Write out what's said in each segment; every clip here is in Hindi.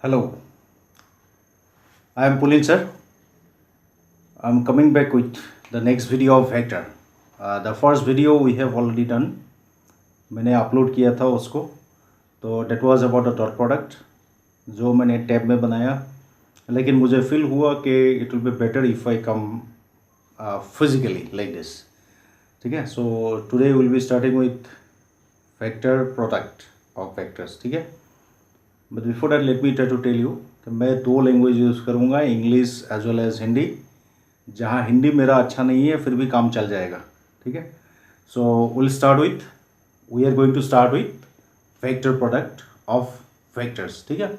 Hello, I am Pulin sir. I am coming back with the next video of vector. The first video we have already done. मैंने अपलोड किया था उसको, तो that was about the dot product जो मैंने टैब में बनाया, लेकिन मुझे फील हुआ कि it will be better if I come physically like this. ठीक है. So today will be starting with vector product of vectors. ठीक है. But before that let me try to tell you कि मैं दो लैंग्वेज यूज़ करूँगा, English as well as Hindi. जहाँ हिंदी मेरा अच्छा नहीं है फिर भी काम चल जाएगा. ठीक है. So we are going to start with vector product of vectors. ठीक है.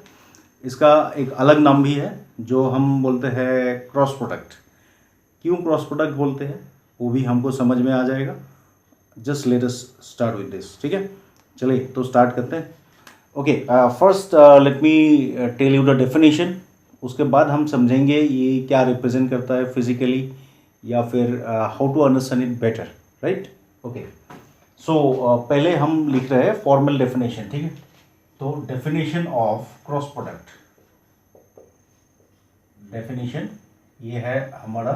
इसका एक अलग नाम भी है जो हम बोलते हैं क्रॉस प्रोडक्ट. क्यों क्रॉस प्रोडक्ट बोलते हैं वो भी हमको समझ में आ जाएगा. Just let us start with this. ठीक है. चलिए तो स्टार्ट करते हैं. Okay, first let me tell you the definition. उसके बाद हम समझेंगे ये क्या रिप्रेजेंट करता है फिजिकली, या फिर how to understand it better. Right. Okay. So पहले हम लिख रहे हैं फॉर्मल डेफिनेशन. ठीक है. तो definition of cross product, definition ये है हमारा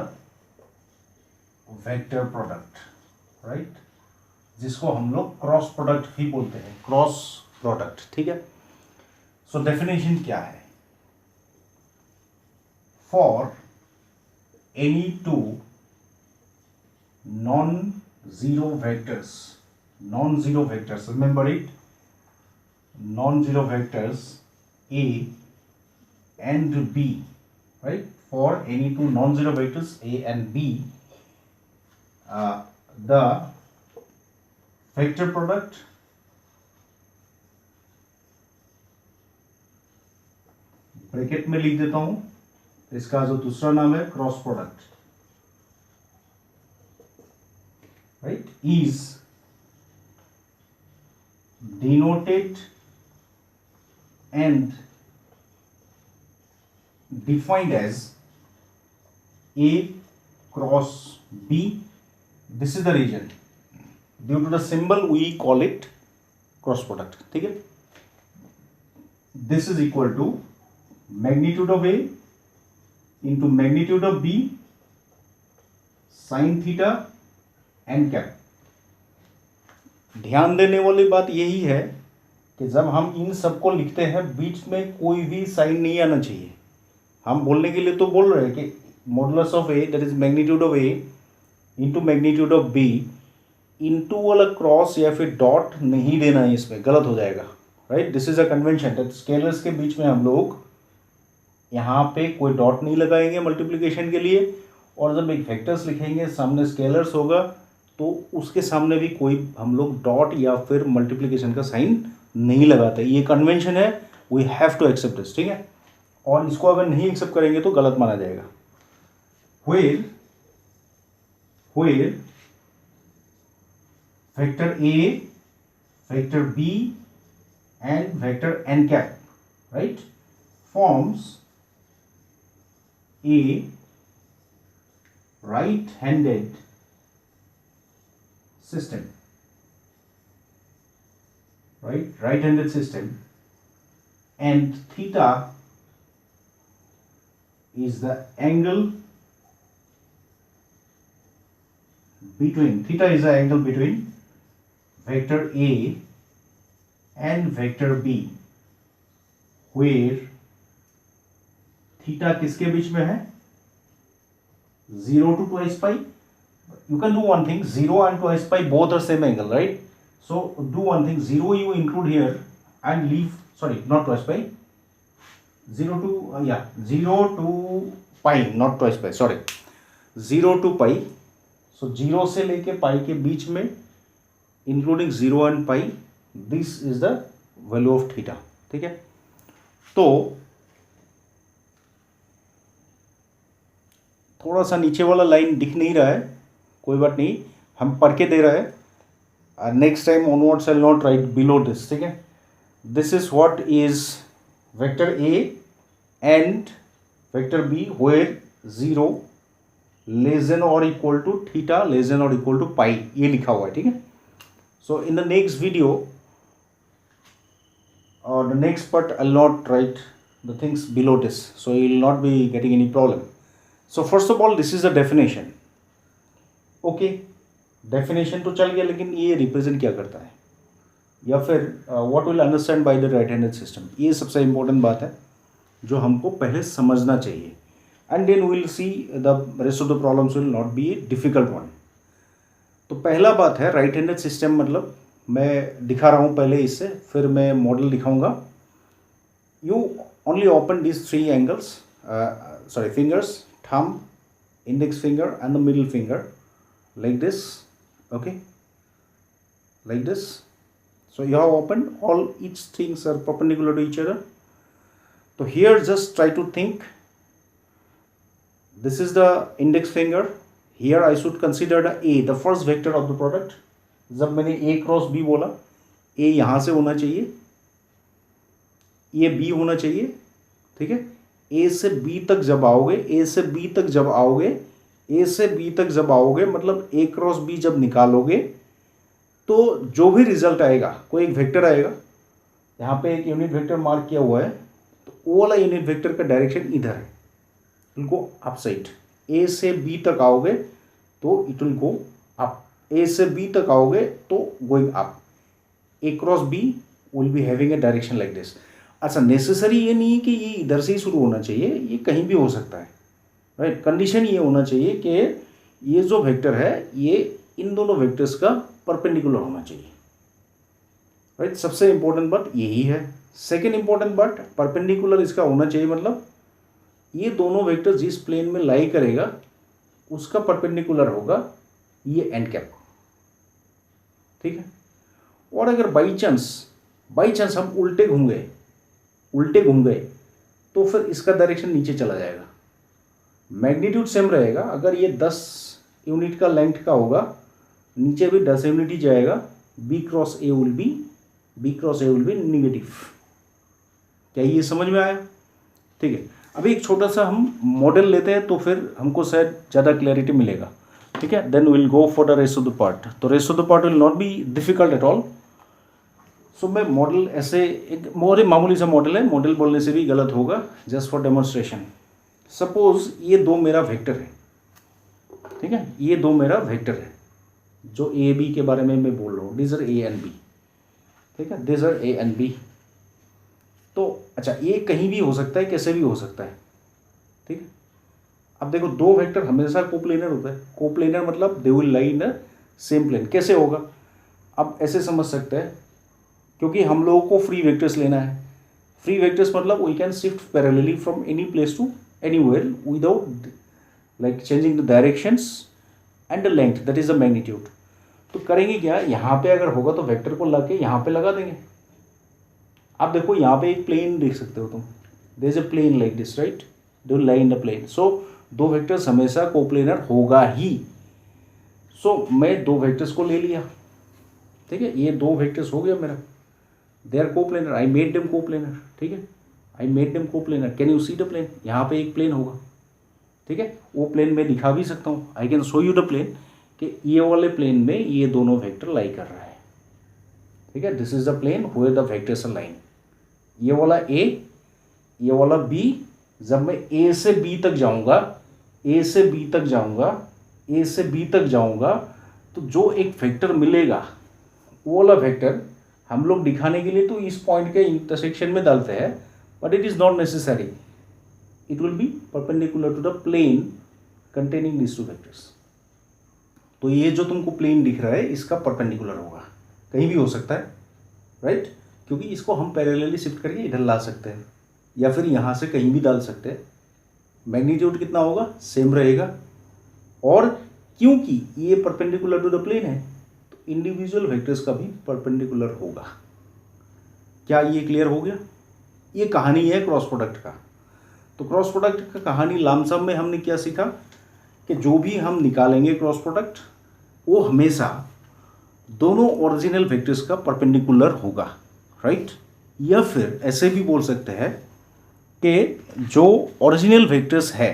वेक्टर प्रोडक्ट. राइट. जिसको हम लोग क्रॉस प्रोडक्ट भी बोलते हैं, क्रॉस प्रोडक्ट. ठीक है. सो डेफिनेशन क्या है? For any two non zero vectors, remember it, non zero vectors A and B, right? For any two non-zero vectors A and B, the vector product bracket में लिख देता हूं. इसका जो दूसरा नाम है cross product, right, is denoted and defined as A cross B. This is the region. Due to the symbol we call it cross product. ठीक है. This is equal to magnitude of A into magnitude of B sin theta and cap. ध्यान देने वाली बात यही है कि जब हम इन सबको लिखते हैं बीच में कोई भी साइन नहीं आना चाहिए. हम बोलने के लिए तो बोल रहे हैं कि modulus of A, that is magnitude of A into magnitude of B into वाला क्रॉस या फिर डॉट नहीं देना है, इसमें गलत हो जाएगा. Right. This is a convention that scalars के बीच में हम लोग यहाँ पे कोई डॉट नहीं लगाएंगे मल्टीप्लिकेशन के लिए, और जब एक वेक्टर्स लिखेंगे सामने स्केलर्स होगा तो उसके सामने भी कोई हम लोग डॉट या फिर मल्टीप्लिकेशन का साइन नहीं लगाते. ये कन्वेंशन है, we have to accept this. ठीक है. और इसको अगर नहीं एक्सेप्ट करेंगे तो गलत माना जाएगा. Where vector A, vector B and vector N cap, right, forms a right handed system, right-handed system, and theta is the angle between vector A and vector B, where theta किसके बीच में है? 0 to twice pi. You can do one thing, 0 and twice pi both are same angle, right? So do one thing, 0 you include here and leave, sorry, not twice pi, 0 to pi, not twice pi, sorry, 0 to pi. So 0 से लेके pi के बीच में including 0 and pi, this is the value of theta. ठीक है. तो थोड़ा सा नीचे वाला लाइन दिख नहीं रहा है, कोई बात नहीं, हम पढ़ के दे रहे हैं. Next time onwards I will not write below this. ठीक है. This is what is vector A and vector B where 0 less than और equal to theta less than और इक्वल टू पाई, ये लिखा हुआ है. ठीक है. So in the next video or the next part I'll not write the things below this, so you will not be getting any problem. So first of all, this is the definition. Okay, definition तो चल गया, लेकिन ये रिप्रेजेंट क्या करता है, या फिर what will understand by the right handed system, ये सबसे इंपॉर्टेंट बात है जो हमको पहले समझना चाहिए. And then will see the rest of the problems will not be a difficult one. तो पहला बात है राइट हैंडेड सिस्टम, मतलब मैं दिखा रहा हूँ पहले इससे, फिर मैं मॉडल दिखाऊंगा. You only open this three angles, fingers, thumb, index finger and the middle finger, like this. Okay, like this. So you have opened, all each things are perpendicular to each other. So here just try to think, this is the index finger, here I should consider the A, the first vector of the product. जब मैंने A क्रॉस B बोला, A यहाँ से होना चाहिए, ये B होना चाहिए. ठीक है, A से B तक जब आओगे, A से B तक जब आओगे, A से B तक जब आओगे, मतलब A क्रॉस B जब निकालोगे तो जो भी रिजल्ट आएगा, कोई एक वेक्टर आएगा, यहाँ पे एक यूनिट वेक्टर मार्क किया हुआ है, तो वो वाला यूनिट वेक्टर का डायरेक्शन इधर है, it will go up side. A से B तक आओगे तो it will go up, A से B तक आओगे तो going up. A cross B will be having a direction like this. अच्छा, नेसेसरी ये नहीं है कि ये इधर से ही शुरू होना चाहिए, ये कहीं भी हो सकता है. राइट, कंडीशन ये होना चाहिए कि ये जो वेक्टर है ये इन दोनों वेक्टर्स का परपेंडिकुलर होना चाहिए. राइट, सबसे इंपॉर्टेंट बात यही है. सेकेंड इंपॉर्टेंट बात, परपेंडिकुलर इसका होना चाहिए, मतलब ये दोनों वेक्टर जिस प्लेन में लाई करेगा उसका परपेंडिकुलर होगा ये एंड कैप. ठीक है, और अगर बाई चांस हम उल्टे घूम गए तो फिर इसका डायरेक्शन नीचे चला जाएगा. मैग्नीट्यूड सेम रहेगा, अगर ये 10 यूनिट का लेंथ का होगा, नीचे भी 10 यूनिट ही जाएगा. B cross A will be negative. क्या ये समझ में आया? ठीक है, अभी एक छोटा सा हम मॉडल लेते हैं तो फिर हमको शायद ज़्यादा क्लैरिटी मिलेगा. ठीक है, then will go for the rest of the part. तो rest of the part will not be difficult at all. So मैं मॉडल ऐसे एक मोरे मामूली सा मॉडल है, मॉडल बोलने से भी गलत होगा, जस्ट फॉर डेमोन्स्ट्रेशन. सपोज ये दो मेरा वेक्टर है. ठीक है, ये दो मेरा वेक्टर है जो ए बी के बारे में मैं बोल रहा हूँ. This are A and B. ठीक है, this are A and B. तो अच्छा, ये कहीं भी हो सकता है, कैसे भी हो सकता है. ठीक है, अब देखो दो वेक्टर हमेशा कोप्लेनर होता है. कोप्लेनर मतलब they will lie in a same plane. कैसे होगा, अब ऐसे समझ सकते हैं, क्योंकि हम लोगों को फ्री वेक्टर्स लेना है. फ्री वेक्टर्स मतलब we can shift parallelly from any place to anywhere without like changing the directions and the length, that is the magnitude. तो करेंगे क्या, यहाँ पे अगर होगा तो वेक्टर को लाके यहाँ पे लगा देंगे. आप देखो यहाँ पे एक प्लेन देख सकते हो तुम, there is a plane like this, right, दो लाइन द प्लेन. सो दो वेक्टर्स हमेशा कोप्लेनर होगा ही. सो मैं दो वेक्टर्स को ले लिया. ठीक है, ये दो वेक्टर्स हो गया मेरा, they are coplanar, I made them coplanar. ठीक है, I made them coplanar. Can you see the plane, यहाँ पे एक प्लेन होगा. ठीक है, वो प्लेन मैं दिखा भी सकता हूँ, I can show you the plane कि ये वाले प्लेन में ये दोनों वेक्टर लाई कर रहा है. ठीक है, this is the plane where the vectors are line. ये वाला ए, ये वाला बी. जब मैं ए से बी तक जाऊंगा, ए से बी तक जाऊंगा, ए से बी तक जाऊंगा, तो जो एक वेक्टर मिलेगा वो वाला वेक्टर हम लोग दिखाने के लिए तो इस पॉइंट के इंटरसेक्शन में डालते हैं, but it is not necessary. It will be perpendicular to the plane containing this two vectors. तो ये जो तुमको प्लेन दिख रहा है इसका परपेंडिकुलर होगा, कहीं भी हो सकता है. राइट, क्योंकि इसको हम पैरेलली शिफ्ट करके इधर ला सकते हैं या फिर यहाँ से कहीं भी डाल सकते हैं. मैग्नीट्यूड कितना होगा, सेम रहेगा. और क्योंकि ये परपेंडिकुलर टू द प्लेन है तो इंडिविजुअल वेक्टर्स का भी परपेंडिकुलर होगा. क्या ये क्लियर हो गया? ये कहानी है क्रॉस प्रोडक्ट का. तो क्रॉस प्रोडक्ट का कहानी लामसम में हमने क्या सीखा कि जो भी हम निकालेंगे क्रॉस प्रोडक्ट वो हमेशा दोनों ओरिजिनल वेक्टर्स का परपेंडिकुलर होगा. राइट, या फिर ऐसे भी बोल सकते हैं कि जो ओरिजिनल वेक्टर्स है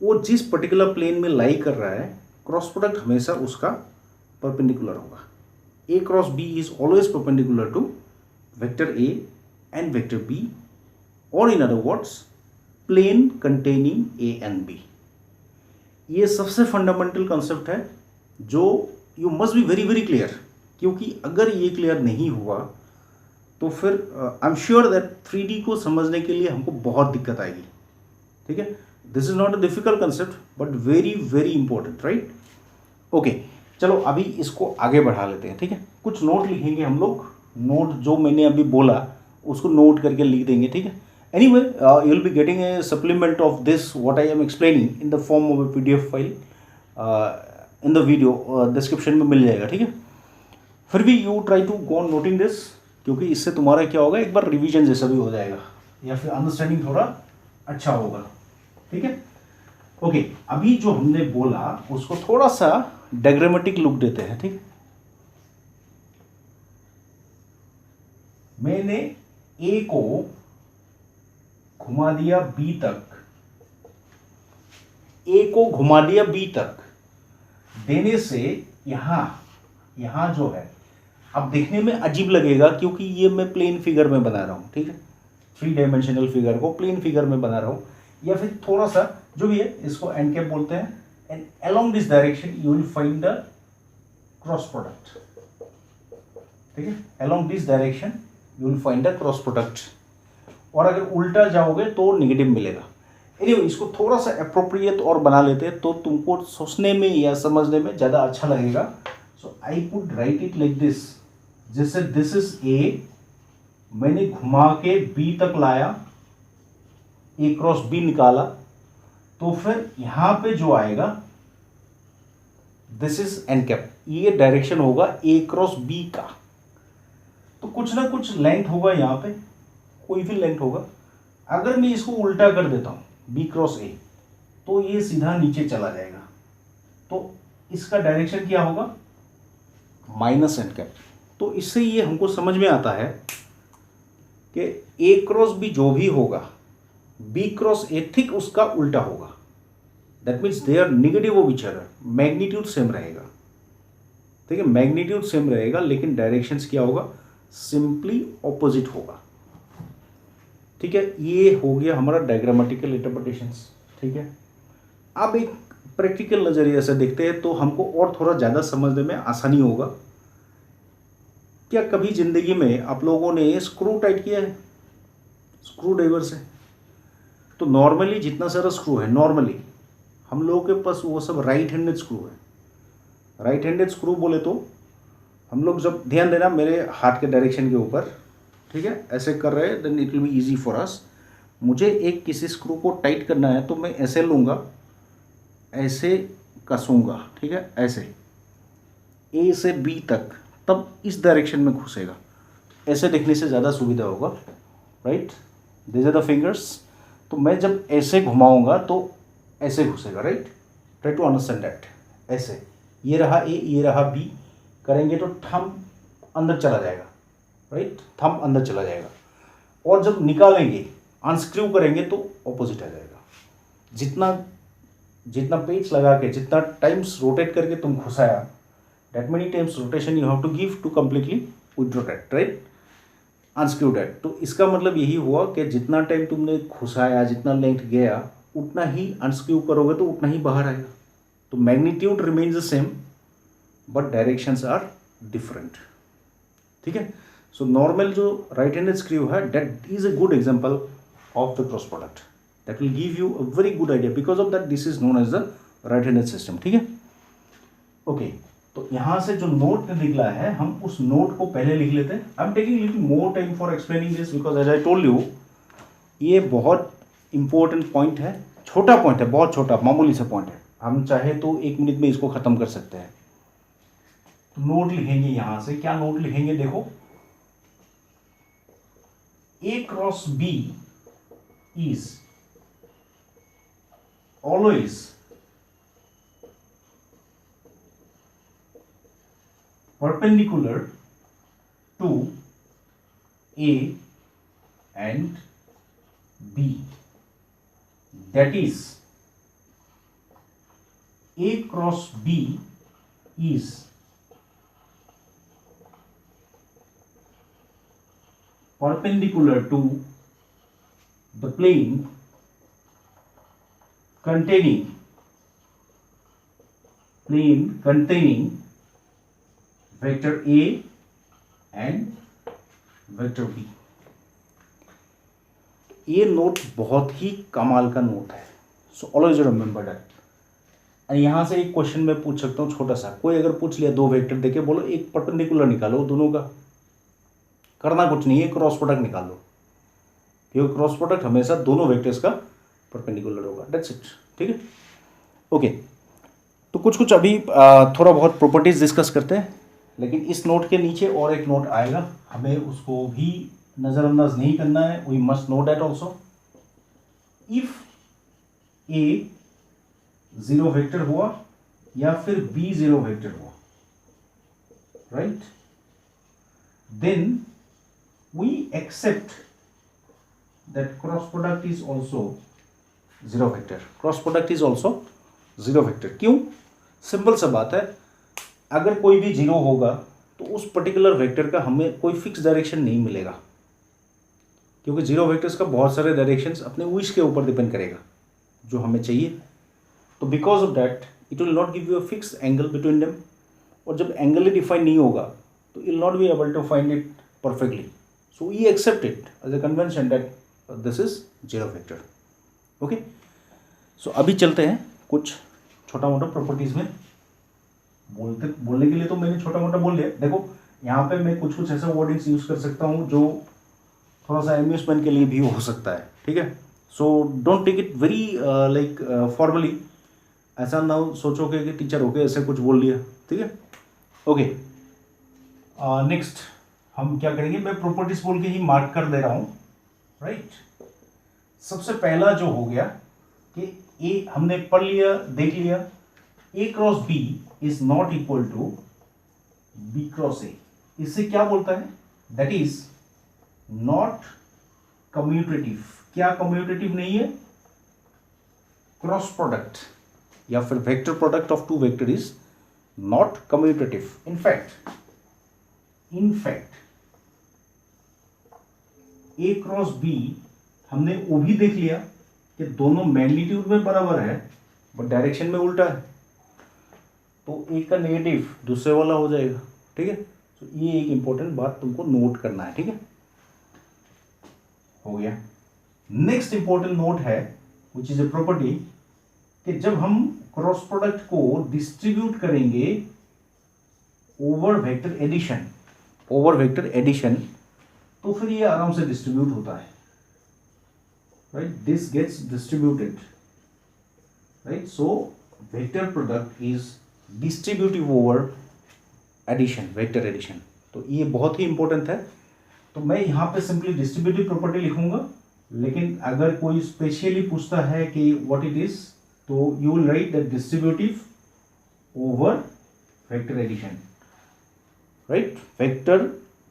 वो जिस पर्टिकुलर प्लेन में लाई कर रहा है, क्रॉस प्रोडक्ट हमेशा उसका परपेंडिकुलर होगा. A cross B is always perpendicular to vector A and vector B और in other words plane containing A and B. ये सबसे फंडामेंटल कंसेप्ट है जो you must be very very clear, क्योंकि अगर ये क्लियर नहीं हुआ तो फिर I am sure that 3D को समझने के लिए हमको बहुत दिक्कत आएगी। ठीक है, this is not a difficult concept but very very important, right? Okay, चलो अभी इसको आगे बढ़ा लेते हैं। ठीक है, कुछ नोट लिखेंगे हम लोग, नोट जो मैंने अभी बोला उसको नोट करके लिख देंगे। ठीक है, anyway you will be getting a supplement of this what I am explaining in the form of a PDF file in the video, description में मिल जाएगा। ठीक है, फिर भी you try to go on noting this, क्योंकि इससे तुम्हारा क्या होगा, एक बार रिवीजन जैसा भी हो जाएगा या फिर अंडरस्टैंडिंग थोड़ा अच्छा होगा। ठीक है, ओके, अभी जो हमने बोला उसको थोड़ा सा डायग्रामेटिक लुक देते हैं। ठीक है, मैंने ए को घुमा दिया बी तक, ए को घुमा दिया बी तक देने से यहां जो है, अब देखने में अजीब लगेगा क्योंकि ये मैं प्लेन फिगर में बना रहा हूं। ठीक है, 3 डायमेंशनल फिगर को प्लेन फिगर में बना रहा हूं, या फिर थोड़ा सा जो भी है इसको एंड कैप बोलते हैं। And along this direction you will find the cross product. ठीक है, along this direction you will find the cross product, और अगर उल्टा जाओगे तो नेगेटिव मिलेगा। एनीवे, इसको थोड़ा सा अप्रोप्रिएट और बना लेते हैं तो तुमको सोचने में या समझने में ज़्यादा अच्छा लगेगा। So I could write it like this, जैसे दिस इज ए, मैंने घुमा के बी तक लाया, ए क्रॉस बी निकाला, तो फिर यहां पे जो आएगा दिस इज एन कैप, ये डायरेक्शन होगा ए क्रॉस बी का। तो कुछ ना कुछ लेंथ होगा यहाँ पे, कोई भी लेंथ होगा। अगर मैं इसको उल्टा कर देता हूं बी क्रॉस ए, तो ये सीधा नीचे चला जाएगा, तो इसका डायरेक्शन क्या होगा, माइनस एन कैप। तो इससे ये हमको समझ में आता है कि ए क्रॉस बी जो भी होगा, बी क्रॉस ए ठीक उसका उल्टा होगा। That means they are negative of each other, magnitude same रहेगा। ठीक है, मैग्नीट्यूड सेम रहेगा लेकिन डायरेक्शंस क्या होगा, सिंपली ऑपोजिट होगा। ठीक है, ये हो गया हमारा डायग्रामेटिकल इंटरप्रिटेशंस। ठीक है, अब एक प्रैक्टिकल नज़रिए से देखते हैं तो हमको और थोड़ा ज़्यादा समझने में आसानी होगा। क्या कभी ज़िंदगी में आप लोगों ने स्क्रू टाइट किया है स्क्रू ड्राइवर से? तो नॉर्मली जितना सारा स्क्रू है, नॉर्मली हम लोगों के पास वो सब राइट हैंडेड स्क्रू है। राइट हैंडेड स्क्रू बोले तो हम लोग जब, ध्यान देना मेरे हाथ के डायरेक्शन के ऊपर, ठीक है, ऐसे कर रहे हैं, then it will be easy for us. मुझे एक किसी स्क्रू को टाइट करना है तो मैं ऐसे लूँगा, ऐसे कसूँगा। ठीक है, ऐसे ए से बी तक, तब इस डायरेक्शन में घुसेगा। ऐसे देखने से ज़्यादा सुविधा होगा, right? These are the fingers. तो मैं जब ऐसे घुमाऊंगा तो ऐसे घुसेगा, right? Try to understand that. ऐसे, ये रहा ए, ये रहा बी, करेंगे तो थंब अंदर चला जाएगा, राइट? थंब अंदर चला जाएगा। और जब निकालेंगे, अनस्क्रू करेंगे तो ऑपोजिट आ जाएगा। जितना पेच लगा के, जितना टाइम्स रोटेट करके तुम घुसाया, that many times rotation you have to give to completely with rotate, right? unscrew that। तो इसका मतलब यही हुआ कि जितना टाइम तुमने घुसाया, जितना लेंथ गया, उतना ही अनस्क्रू करोगे तो उतना ही बाहर आएगा। तो magnitude remains the same but directions are different. ठीक है, सो नॉर्मल जो राइट हैंडेड स्क्रू है, that is a good example of the cross product. That will give you a very good idea, because of that this is known as the right handed system. ठीक है, ओके। तो यहाँ से जो नोट निकला है, हम उस नोट को पहले लिख लेते हैं। I am taking little more time for explaining this because as I told you, ये बहुत इंपॉर्टेंट पॉइंट है। छोटा पॉइंट है, बहुत छोटा, मामूली सा पॉइंट है। हम चाहे तो 1 मिनट में इसको ख़त्म कर सकते हैं। तो नोट लिखेंगे यहाँ से, क्या नोट लिखेंगे देखो, A cross B is always perpendicular to A and B. That is, A cross B is perpendicular to the plane containing vector A and vector B। ये नोट बहुत ही कमाल का नोट है, सो ऑलवेज रिमेंबर दैट। यहाँ से एक क्वेश्चन मैं पूछ सकता हूँ छोटा सा, कोई अगर पूछ लिया दो वेक्टर देके बोलो एक परपेंडिकुलर निकालो दोनों का, करना कुछ नहीं है, क्रॉस प्रोडक्ट निकालो, क्योंकि क्रॉस प्रोडक्ट हमेशा दोनों वेक्टर्स का परपेंडिकुलर होगा, दैट्स इट। ठीक है, ओके। तो कुछ अभी थोड़ा बहुत प्रॉपर्टीज डिस्कस करते हैं, लेकिन इस नोट के नीचे और एक नोट आएगा, हमें उसको भी नज़रअंदाज नहीं करना है। We must know that also, if A zero vector हुआ या फिर बी जीरो वेक्टर हुआ, right, then we accept that cross product is also zero vector. Cross product is also zero vector. क्यों? सिंपल सा बात है, अगर कोई भी जीरो होगा तो उस पर्टिकुलर वेक्टर का हमें कोई फिक्स डायरेक्शन नहीं मिलेगा, क्योंकि जीरो वेक्टर्स का बहुत सारे डायरेक्शंस अपने विश के ऊपर डिपेंड करेगा जो हमें चाहिए। तो because of that it will not give you a fix angle between them, और जब एंगल ही डिफाइन नहीं होगा तो you will not be able to find it perfectly. So we accept it as a convention that this is zero vector. Okay, so अभी चलते हैं कुछ छोटा मोटा प्रॉपर्टीज में। बोलने के लिए तो मैंने छोटा मोटा बोल लिया। देखो यहाँ पे मैं कुछ ऐसा वर्डिंग्स यूज कर सकता हूँ जो थोड़ा सा एम्यूजमेंट के लिए भी हो सकता है। ठीक है, so don't take it very like formally, ऐसा ना सोचोगे कि टीचर होके ऐसे कुछ बोल लिया। ठीक है, ओके। नेक्स्ट हम क्या करेंगे, मैं प्रॉपर्टीज बोल के ही मार्क कर दे रहा हूँ, राइट। सबसे पहला जो हो गया कि ए हमने पढ़ लिया, देख लिया, A cross B is not equal to B cross A. इससे क्या बोलता है, दैट इज नॉट कम्यूटेटिव। क्या कम्यूटेटिव नहीं है? क्रॉस प्रोडक्ट या फिर vector product of two vector is not commutative. In fact A cross B हमने वो भी देख लिया कि दोनों मैग्नीट्यूड में बराबर है बट डायरेक्शन में उल्टा है, तो एक का नेगेटिव दूसरे वाला हो जाएगा। ठीक है, तो ये एक इंपॉर्टेंट बात तुमको नोट करना है। ठीक है, हो गया। नेक्स्ट इंपॉर्टेंट नोट है विच इज ए प्रॉपर्टी कि जब हम क्रॉस प्रोडक्ट को डिस्ट्रीब्यूट करेंगे ओवर वेक्टर एडिशन, तो फिर ये आराम से डिस्ट्रीब्यूट होता है, right. This gets distributed, right. So vector product is distributive over addition, vector addition. तो ये बहुत ही इंपॉर्टेंट है। तो मैं यहाँ पे सिंपली डिस्ट्रीब्यूटिव प्रॉपर्टी लिखूंगा, लेकिन अगर कोई स्पेशली पूछता है कि व्हाट इट इज, तो you will write that distributive over vector addition, right. Vector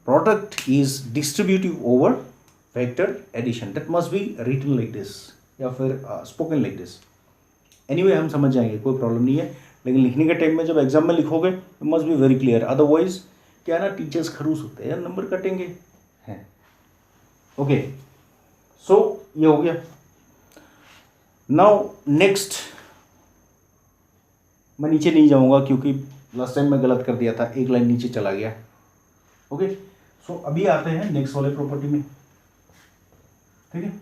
product is distributive over vector addition, that must be written like this या फिर स्पोकन लाइक दिस। एनीवे हम समझ जाएंगे, कोई प्रॉब्लम नहीं है, लेकिन लिखने के टाइम में जब एग्जाम में लिखोगे must be very clear, otherwise क्या ना टीचर्स खरूस होते हैं, नंबर कटेंगे हैं। ओके, सो ये हो गया। नाउ नेक्स्ट, मैं नीचे नहीं जाऊंगा क्योंकि लास्ट टाइम मैं गलत कर दिया था, एक लाइन नीचे चला गया। ओके, सो अभी आते हैं नेक्स्ट वाले प्रॉपर्टी में। ठीक है,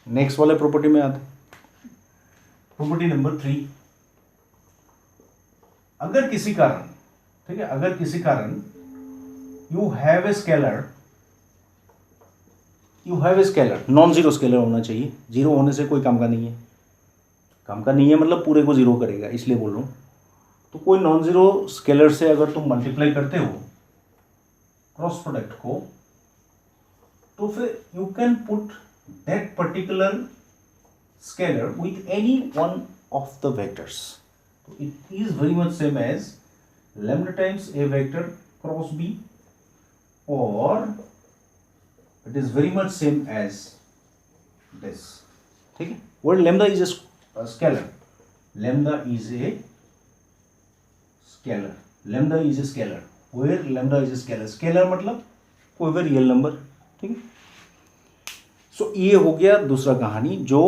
नेक्स्ट वाले प्रॉपर्टी में आते हैं, प्रॉपर्टी नंबर 3। अगर किसी कारण, ठीक है, अगर किसी कारण you have a scalar, non zero scalar होना चाहिए, जीरो होने से कोई काम का नहीं है, काम का नहीं है मतलब पूरे को जीरो करेगा, इसलिए बोल रहा हूं। तो कोई नॉन जीरो स्केलर से अगर तुम मल्टीप्लाई करते हो क्रॉस प्रोडक्ट को, तो फिर you can put that particular scalar with any one of the vectors. तो it is very much same as lambda times A vector cross B, और it is very much same as this. ठीक है, where lambda is a scalar, lambda is a scalar, where lambda is a scalar, scalar मतलब कोई भी रियल नंबर। ठीक है, सो ये हो गया दूसरा कहानी जो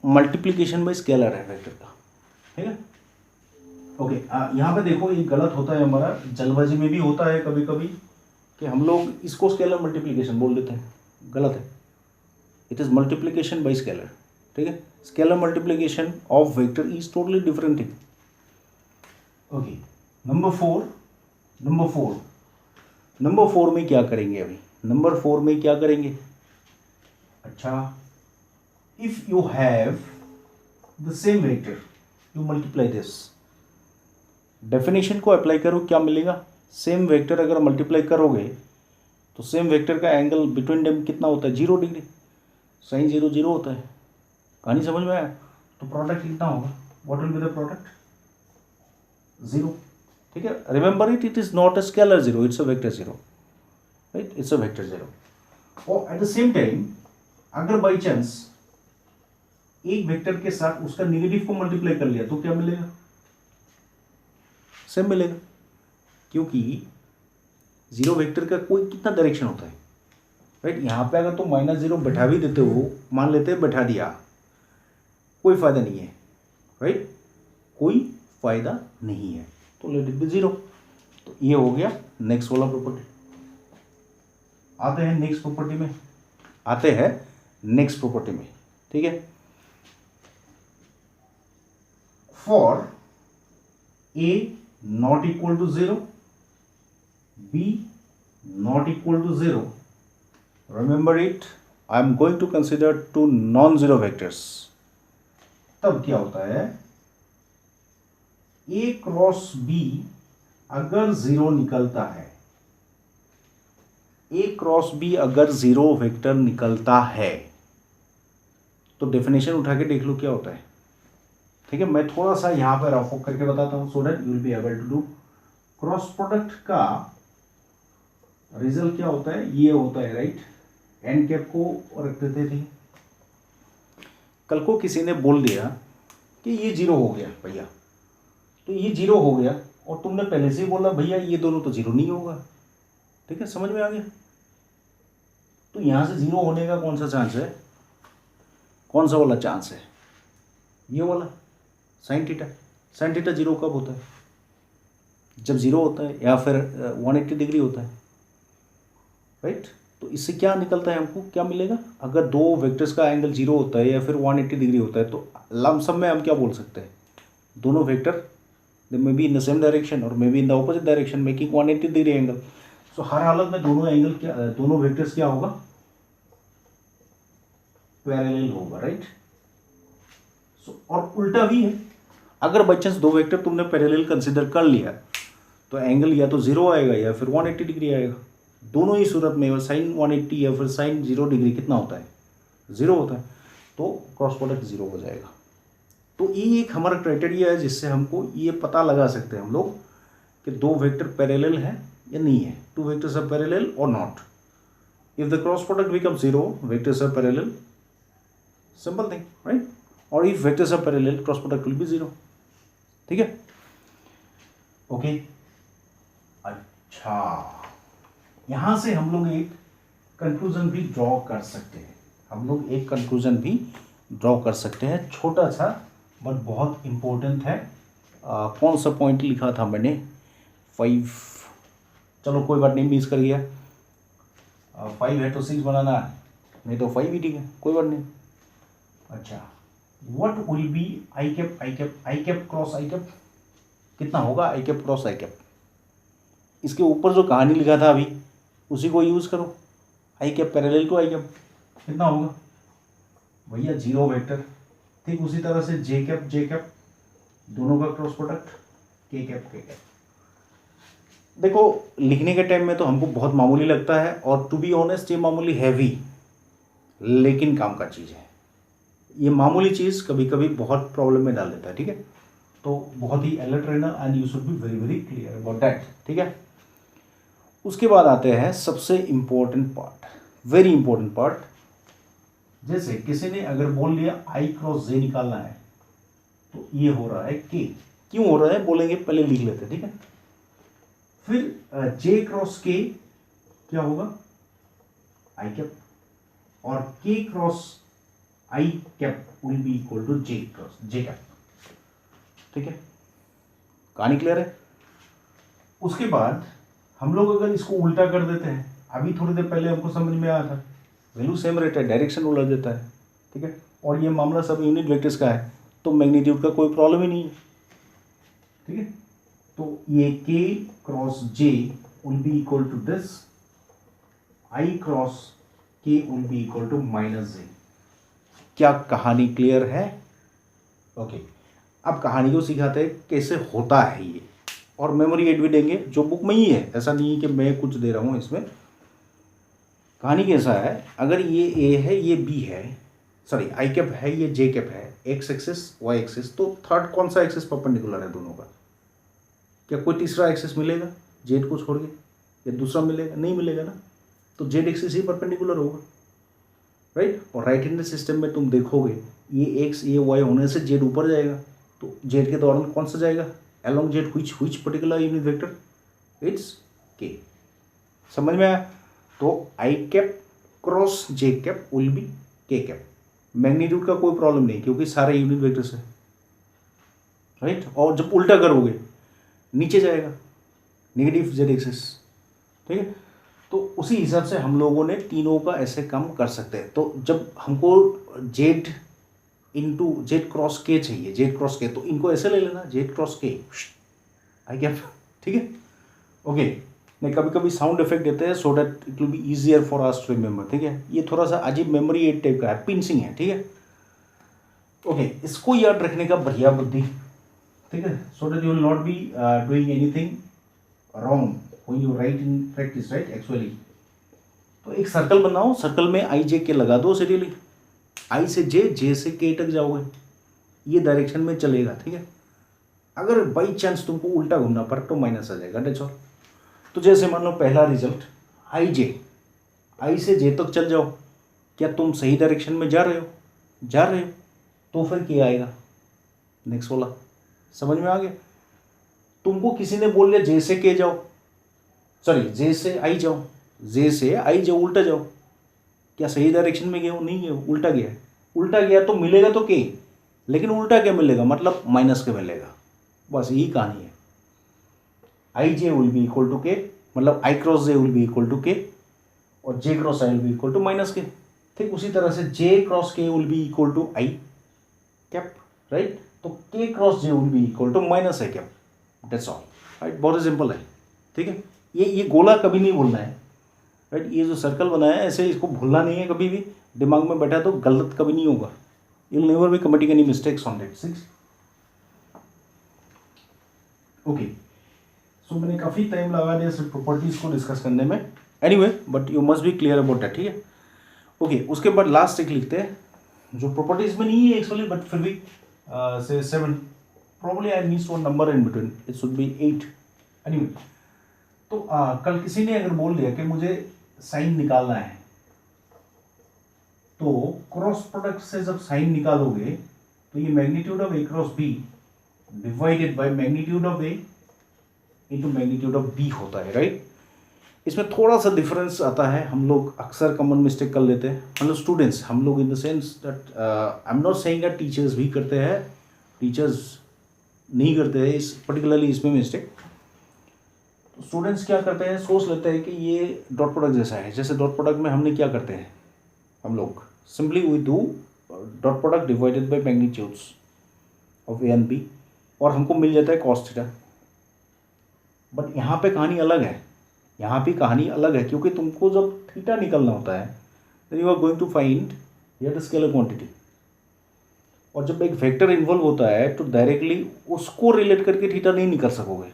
मल्टीप्लिकेशन बाय स्केलर है वेक्टर का, ठीक है। ओके, यहाँ पे देखो ये गलत होता है हमारा, जल्दबाजी में भी होता है कभी कभी कि हम लोग इसको स्केलर मल्टीप्लिकेशन बोल देते हैं, गलत है। It is multiplication bye scalar, ठीक है। Scalar multiplication of vector is totally different thing. Okay, number four में क्या करेंगे अभी? नंबर 4 में क्या करेंगे? अच्छा, if you have the same vector you multiply this, definition को अप्लाई करो, क्या मिलेगा? सेम वेक्टर अगर मल्टीप्लाई करोगे तो सेम वेक्टर का एंगल बिटवीन देम कितना होता है? 0 डिग्री, साइन 0 0 होता है। कहानी समझ में आया? तो प्रोडक्ट कितना होगा? What will be the product? 0, ठीक है। Remember it, it is not a scalar 0, it's a vector 0, right, it's a vector 0। और एट द सेम टाइम अगर बाई चांस एक वेक्टर के साथ उसका नेगेटिव को मल्टीप्लाई कर लिया तो क्या मिलेगा? सेम मिलेगा, क्योंकि 0 वेक्टर का कोई कितना डायरेक्शन होता है, राइट। यहाँ पे अगर तुम -0 बैठा भी देते हो, मान लेते हैं बैठा दिया, कोई फायदा नहीं है, राइट, कोई फायदा नहीं है, तो लेट इट बी 0। तो ये हो गया नेक्स्ट वाला प्रॉपर्टी। आते हैं नेक्स्ट प्रॉपर्टी में, ठीक है। For a not equal to 0, b not equal to 0, remember it, I am going to consider two non-zero vectors। तब क्या होता है? a क्रॉस b अगर 0 निकलता है, a क्रॉस b अगर 0 वेक्टर निकलता है तो डेफिनेशन उठा के देख लो क्या होता है, ठीक है। मैं थोड़ा सा यहाँ पर रफ करके बताता हूँ so that you will be able to do. Cross product का रिजल्ट क्या होता है? ये होता है, राइट। एन कैप को रख देते थे। कल को किसी ने बोल दिया कि ये 0 हो गया भैया, तो ये 0 हो गया और तुमने पहले से ही बोला भैया ये दोनों तो 0 नहीं होगा, ठीक है, समझ में आ गया? तो यहाँ से 0 होने का कौन सा चांस है? कौन सा वाला चांस है? ये वाला साइन थीटा। साइन थीटा 0 कब होता है? जब 0 होता है या फिर 180 डिग्री होता है, राइट। तो इससे क्या निकलता है, हमको क्या मिलेगा? अगर दो वेक्टर्स का एंगल 0 होता है या फिर 180 डिग्री होता है तो लमसम में हम क्या बोल सकते हैं? दोनों vector they may be in the same direction और may be in the opposite direction making 180 degree angle. So हर हालत में दोनों वेक्टर्स क्या होगा? पैरेलल होगा, राइट। सो और उल्टा भी है, अगर बाई चांस दो वेक्टर तुमने पैरेलल कंसिडर कर लिया तो एंगल या तो 0 आएगा या फिर 180 डिग्री आएगा। दोनों ही सूरत में साइन 180 या फिर साइन 0 डिग्री कितना होता है? 0 होता है, तो क्रॉस प्रोडक्ट 0 हो जाएगा। तो ये एक हमारा क्राइटेरिया है जिससे हमको ये पता लगा सकते हैं हम लोग कि दो वेक्टर पैरेलल है या नहीं है, टू वेक्टर्स आर पैरेलल और not. If the cross product become 0, vectors are parallel, simple thing, right. और if vectors are parallel, cross product will be 0, ठीक है। ओके, अच्छा, यहां से हम लोग एक कंक्लूजन भी ड्रॉ कर सकते हैं, छोटा सा बट बहुत इंपॉर्टेंट है। कौन सा पॉइंट लिखा था मैंने? 5, चलो कोई बात नहीं, मिस कर गया। 5 है तो 6 बनाना है, नहीं तो 5 ही ठीक है, कोई बात नहीं। अच्छा, what will be i cap cross i cap? कितना होगा i cap cross i cap? इसके ऊपर जो कहानी लिखा था अभी उसी को यूज़ करो। I cap parallel to I cap कितना होगा भैया? 0 वेक्टर। ठीक उसी तरह से जे कैप दोनों का क्रॉस प्रोडक्ट के कैप। देखो लिखने के टाइम में तो हमको बहुत मामूली लगता है और टू बी ऑनेस्ट ये मामूली हैवी लेकिन काम का चीज़ है। ये मामूली चीज़ कभी कभी बहुत प्रॉब्लम में डाल देता है, ठीक है। तो बहुत ही अलर्ट रहना and you should be very very clear about that, ठीक है। उसके बाद आते हैं सबसे important part, very important part. जैसे किसी ने अगर बोल दिया आई क्रॉस जे निकालना है तो ये हो रहा है के। क्यों हो रहा है बोलेंगे, पहले लिख लेते हैं, ठीक है। फिर जे क्रॉस के क्या होगा? I cap. और k cross i cap will be equal to j cross j cap. ठीक है, कहानी क्लियर है। उसके बाद हम लोग अगर इसको उल्टा कर देते हैं, अभी थोड़ी देर पहले हमको समझ में आया था वैल्यू सेम रहता है, डायरेक्शन उलट देता है। ठीक है, और ये मामला सब यूनिट वेक्टर्स का है, तो मैग्नीट्यूड का कोई प्रॉब्लम ही नहीं है। ठीक है, तो ये k cross j will be equal to this, i cross k will be equal to minus j। क्या कहानी क्लियर है? ओके, अब कहानी को सिखाते हैं कैसे होता है ये, और मेमोरी एड भी देंगे जो बुक में ही है, ऐसा नहीं है कि मैं कुछ दे रहा हूँ इसमें। कहानी कैसा है, अगर ये a है, ये b है, सॉरी आई कैप है, ये जे कैप है, एक्स एक्सिस वाई एक्सिस, तो थर्ड कौन सा एक्सिस परपेंडिकुलर है दोनों का? क्या कोई तीसरा एक्सिस मिलेगा जेड को छोड़ के, या दूसरा मिलेगा? नहीं मिलेगा ना, तो जेड एक्सिस ही परपेंडिकुलर होगा, राइट। और राइट हैंड सिस्टम में तुम देखोगे ये एक्स ये वाई होने से जेड ऊपर जाएगा, तो जेड के दौरान कौन सा जाएगा? along z which particular unit vector? It's k। समझ में आया? तो i cap cross j cap will B k cap. Magnitude का कोई प्रॉब्लम नहीं क्योंकि सारे यूनिट वेक्टर्स है, राइट। और जब उल्टा करोगे नीचे जाएगा नेगेटिव z एक्सिस। ठीक है, तो उसी हिसाब से हम लोगों ने तीनों का ऐसे काम कर सकते हैं। तो जब हमको z इंटू जेड क्रॉस के चाहिए, जेड क्रॉस के, तो इनको ऐसे ले लेना जेड क्रॉस के आई कैप। ठीक है, ओके। नहीं, कभी कभी साउंड इफेक्ट देते हैं so that it will be easier for us to remember. ठीक है, ये थोड़ा सा अजीब मेमोरी एड टाइप का है, पिंचिंग है। ठीक है, ओके, इसको याद रखने का बढ़िया बुद्धि। ठीक है, सो that you will not be doing anything wrong when you right in practice, right. Actually तो एक सर्कल बनाओ, सर्कल में आई जे के लगा दो सीरियली, आई से जे, जे से के तक जाओगे, ये डायरेक्शन में चलेगा। ठीक है, अगर बाई चांस तुमको उल्टा घूमना पड़ा तो माइनस आ जाएगा, दैट्स ऑल। तो जैसे मान लो पहला रिजल्ट आई जे, आई से जे तक चल जाओ, क्या तुम सही डायरेक्शन में जा रहे हो? जा रहे हो, तो फिर क्या आएगा नेक्स्ट वाला? समझ में आ गया? तुमको किसी ने बोल दिया जे से के जाओ, सॉरी जे से आई जाओ, जे से आई जाओ, उल्टा जाओ, क्या सही डायरेक्शन में गया हो? नहीं गया, उल्टा गया। उल्टा गया तो मिलेगा तो के, लेकिन उल्टा क्या मिलेगा? मतलब माइनस के मिलेगा। बस यही कहानी है। I J will be equal to K, मतलब I cross J will be equal to K, और J cross I will be equal to minus K. ठीक उसी तरह से J cross K will be equal to I cap, right. तो K cross J will be equal to minus I cap, that's all, right. बहुत ही सिंपल है। ठीक है, ये गोला कभी नहीं भूलना है, राइट। ये जो सर्कल बनाया है ऐसे इसको भूलना नहीं है कभी भी, दिमाग में बैठा तो गलत कभी नहीं होगा। You will never be committing any mistakes on that. 6 okay, so मैंने काफ़ी टाइम लगा दिया सिर्फ प्रॉपर्टीज़ को डिस्कस करने में, anyway but you must B clear about that. ठीक है, ओके। उसके बाद लास्ट एक लिखते हैं जो प्रॉपर्टीज़ में नहीं है एक्चुअली, बट फिर भी से 7, probably I miss one number in between, it should be 8। Anyway, तो कल किसी ने अगर बोल दिया कि मुझे साइन निकालना है, तो क्रॉस प्रोडक्ट से जब साइन निकालोगे तो ये magnitude of A cross B divided by magnitude of A into magnitude of B होता है, राइट। इसमें थोड़ा सा डिफरेंस आता है, हम लोग अक्सर कॉमन मिस्टेक कर लेते हैं, मतलब स्टूडेंट्स, हम लोग in the sense that I am not saying that teachers भी करते हैं, टीचर्स नहीं करते हैं इस पर्टिकुलरली इसमें मिस्टेक। तो स्टूडेंट्स क्या करते हैं, सोच लेते हैं कि ये डॉट प्रोडक्ट जैसा है। जैसे डॉट प्रोडक्ट में हमने क्या करते हैं, हम लोग simply we do dot product divided by magnitudes of A and B, और हमको मिल जाता है कॉस थीटा। बट यहाँ पे कहानी अलग है, यहाँ भी कहानी अलग है, क्योंकि तुमको जब थीटा निकलना होता है then you are going to find here the scalar quantity, और जब एक वेक्टर इन्वॉल्व होता है तो डायरेक्टली उसको रिलेट करके थीटा नहीं निकल सकोगे,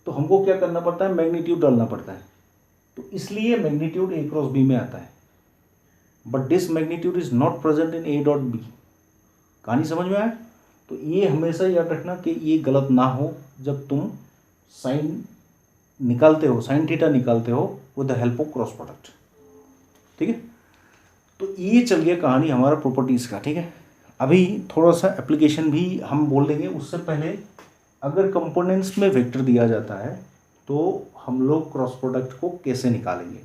तो हमको क्या करना पड़ता है, मैग्नीट्यूड डालना पड़ता है। तो इसलिए मैग्नीट्यूड ए क्रॉस बी में आता है, but this magnitude is not present in A dot B. कहानी समझ में आया? तो ये हमेशा याद रखना कि ये गलत ना हो जब तुम साइन निकालते हो, साइन थीटा निकालते हो with the help of cross product. ठीक है, तो ये चल गया कहानी हमारा प्रॉपर्टीज़ का। ठीक है, अभी थोड़ा सा एप्लीकेशन भी हम बोल देंगे, उससे पहले अगर कंपोनेंट्स में वेक्टर दिया जाता है तो हम लोग क्रॉस प्रोडक्ट को कैसे निकालेंगे,